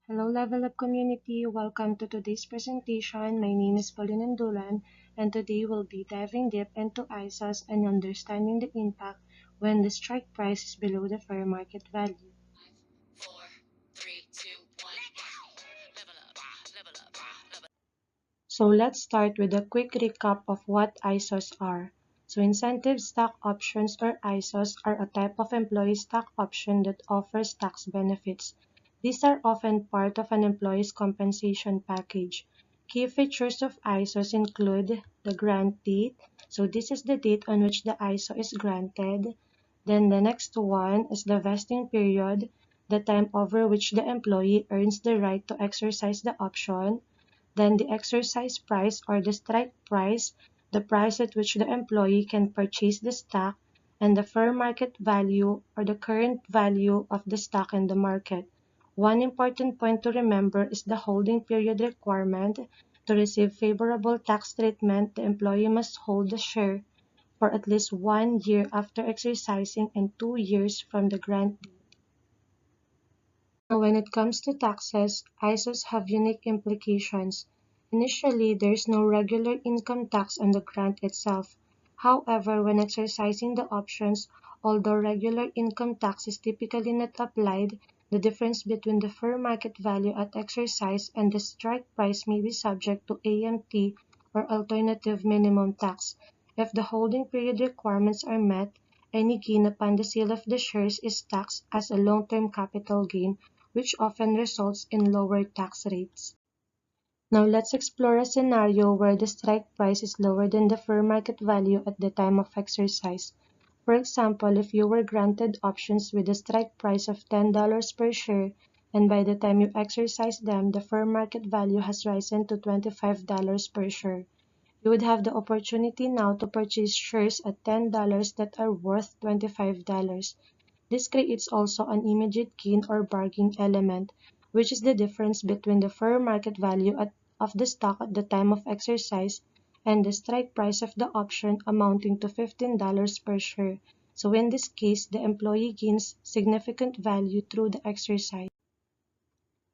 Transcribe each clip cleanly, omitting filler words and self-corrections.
Hello, Level Up community. Welcome to today's presentation. My name is Pauline Andulan, and today we'll be diving deep into ISOs and understanding the impact when the strike price is below the fair market value. So let's start with a quick recap of what ISOs are. So incentive stock options or ISOs are a type of employee stock option that offers tax benefits. These are often part of an employee's compensation package. Key features of ISOs include the grant date. So this is the date on which the ISO is granted. Then the next one is the vesting period, the time over which the employee earns the right to exercise the option. Then the exercise price or the strike price, the price at which the employee can purchase the stock, and the fair market value or the current value of the stock in the market. One important point to remember is the holding period requirement. To receive favorable tax treatment, the employee must hold the share for at least 1 year after exercising and 2 years from the grant. Now, when it comes to taxes, ISOs have unique implications. Initially, there is no regular income tax on the grant itself. However, when exercising the options, although regular income tax is typically not applied, the difference between the fair market value at exercise and the strike price may be subject to AMT or alternative minimum tax. If the holding period requirements are met, any gain upon the sale of the shares is taxed as a long-term capital gain, which often results in lower tax rates. Now let's explore a scenario where the strike price is lower than the fair market value at the time of exercise. For example, if you were granted options with a strike price of $10 per share, and by the time you exercise them, the fair market value has risen to $25 per share. You would have the opportunity now to purchase shares at $10 that are worth $25. This creates also an immediate gain or bargain element, which is the difference between the fair market value of the stock at the time of exercise and the strike price of the option amounting to $15 per share. So in this case, the employee gains significant value through the exercise.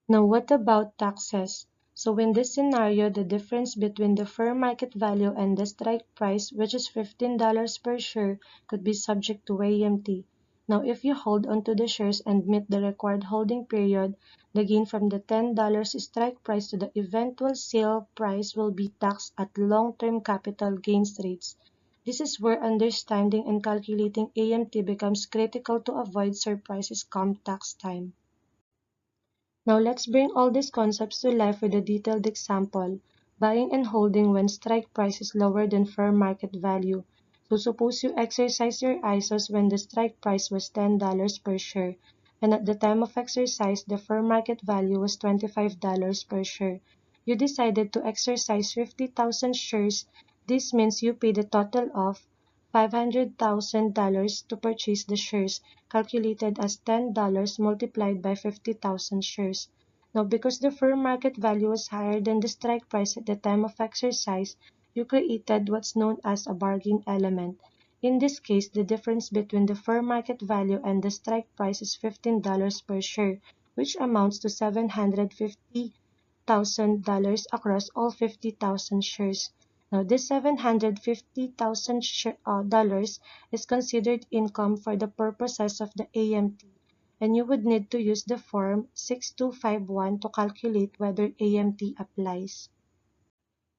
Now what about taxes? So in this scenario, the difference between the fair market value and the strike price, which is $15 per share, could be subject to AMT. Now if you hold onto the shares and meet the required holding period, the gain from the $10 strike price to the eventual sale price will be taxed at long-term capital gains rates. This is where understanding and calculating AMT becomes critical to avoid surprises come tax time. Now let's bring all these concepts to life with a detailed example, buying and holding when strike price is lower than fair market value. So suppose you exercise your ISOs when the strike price was $10 per share, and at the time of exercise the fair market value was $25 per share. You decided to exercise 50,000 shares. This means you paid a total of $500,000 to purchase the shares, calculated as $10 multiplied by 50,000 shares. Now, because the fair market value was higher than the strike price at the time of exercise, you created what's known as a bargain element. In this case, the difference between the fair market value and the strike price is $15 per share, which amounts to $750,000 across all 50,000 shares. Now, this $750,000 is considered income for the purposes of the AMT, and you would need to use the form 6251 to calculate whether AMT applies.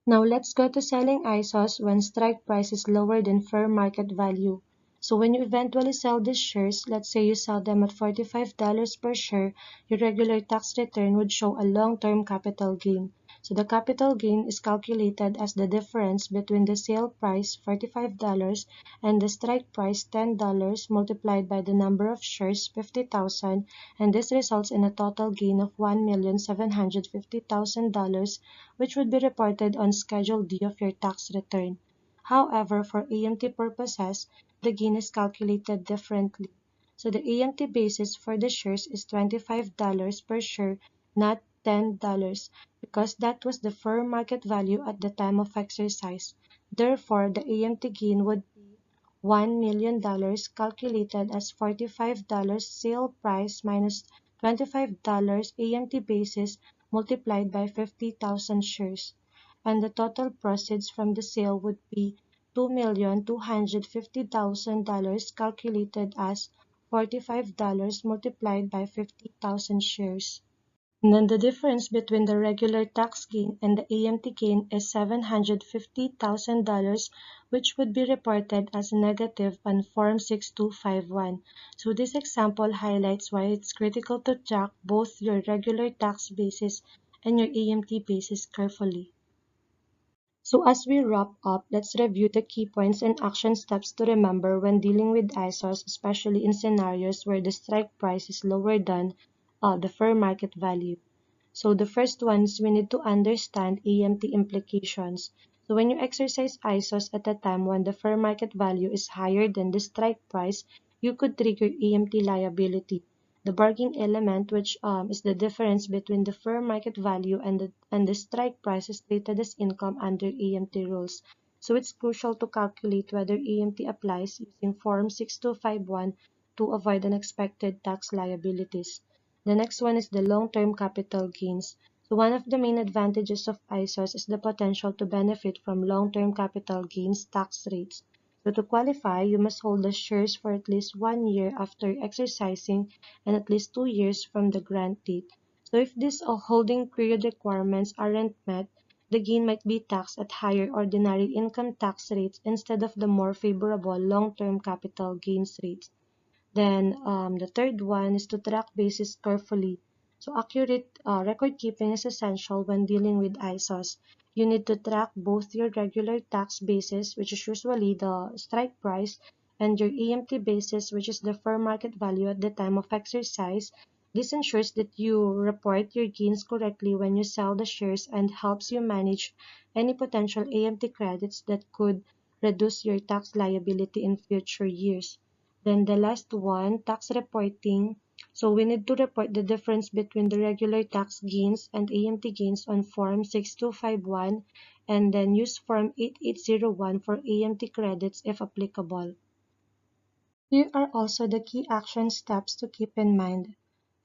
Now let's go to selling ISOs when strike price is lower than fair market value. So when you eventually sell these shares, let's say you sell them at $45 per share, your regular tax return would show a long-term capital gain. So the capital gain is calculated as the difference between the sale price $45 and the strike price $10 multiplied by the number of shares 50,000, and this results in a total gain of $1,750,000, which would be reported on Schedule D of your tax return. However, for AMT purposes, the gain is calculated differently. So the AMT basis for the shares is $25 per share, not $10, because that was the fair market value at the time of exercise. Therefore, the AMT gain would be $1 million calculated as $45 sale price minus $25 AMT basis multiplied by 50,000 shares, and the total proceeds from the sale would be $2,250,000 calculated as $45 multiplied by 50,000 shares. And then the difference between the regular tax gain and the AMT gain is $750,000, which would be reported as negative on Form 6251. So this example highlights why it's critical to track both your regular tax basis and your AMT basis carefully. So as we wrap up, let's review the key points and action steps to remember when dealing with ISOs, especially in scenarios where the strike price is lower than the fair market value. So the first one is we need to understand AMT implications. So when you exercise ISOs at a time when the fair market value is higher than the strike price, you could trigger AMT liability. The bargain element, which is the difference between the fair market value and the strike price, is treated as income under AMT rules. So it's crucial to calculate whether AMT applies using Form 6251 to avoid unexpected tax liabilities. The next one is the long-term capital gains. So one of the main advantages of ISOs is the potential to benefit from long-term capital gains tax rates. So to qualify, you must hold the shares for at least 1 year after exercising and at least 2 years from the grant date. So if these holding period requirements aren't met, the gain might be taxed at higher ordinary income tax rates instead of the more favorable long-term capital gains rates. Then the third one is to track basis carefully. So accurate record keeping is essential when dealing with ISOs. You need to track both your regular tax basis, which is usually the strike price, and your AMT basis, which is the fair market value at the time of exercise. This ensures that you report your gains correctly when you sell the shares and helps you manage any potential AMT credits that could reduce your tax liability in future years. Then the last one, tax reporting. So we need to report the difference between the regular tax gains and AMT gains on Form 6251 and then use Form 8801 for AMT credits if applicable. Here are also the key action steps to keep in mind.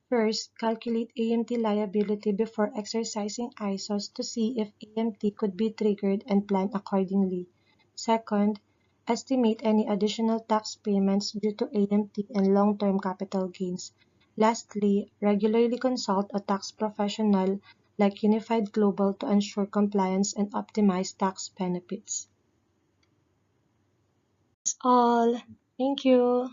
First, calculate AMT liability before exercising ISOs to see if AMT could be triggered and plan accordingly. Second, estimate any additional tax payments due to AMT and long-term capital gains. Lastly, regularly consult a tax professional like Unified Global to ensure compliance and optimize tax benefits. That's all. Thank you.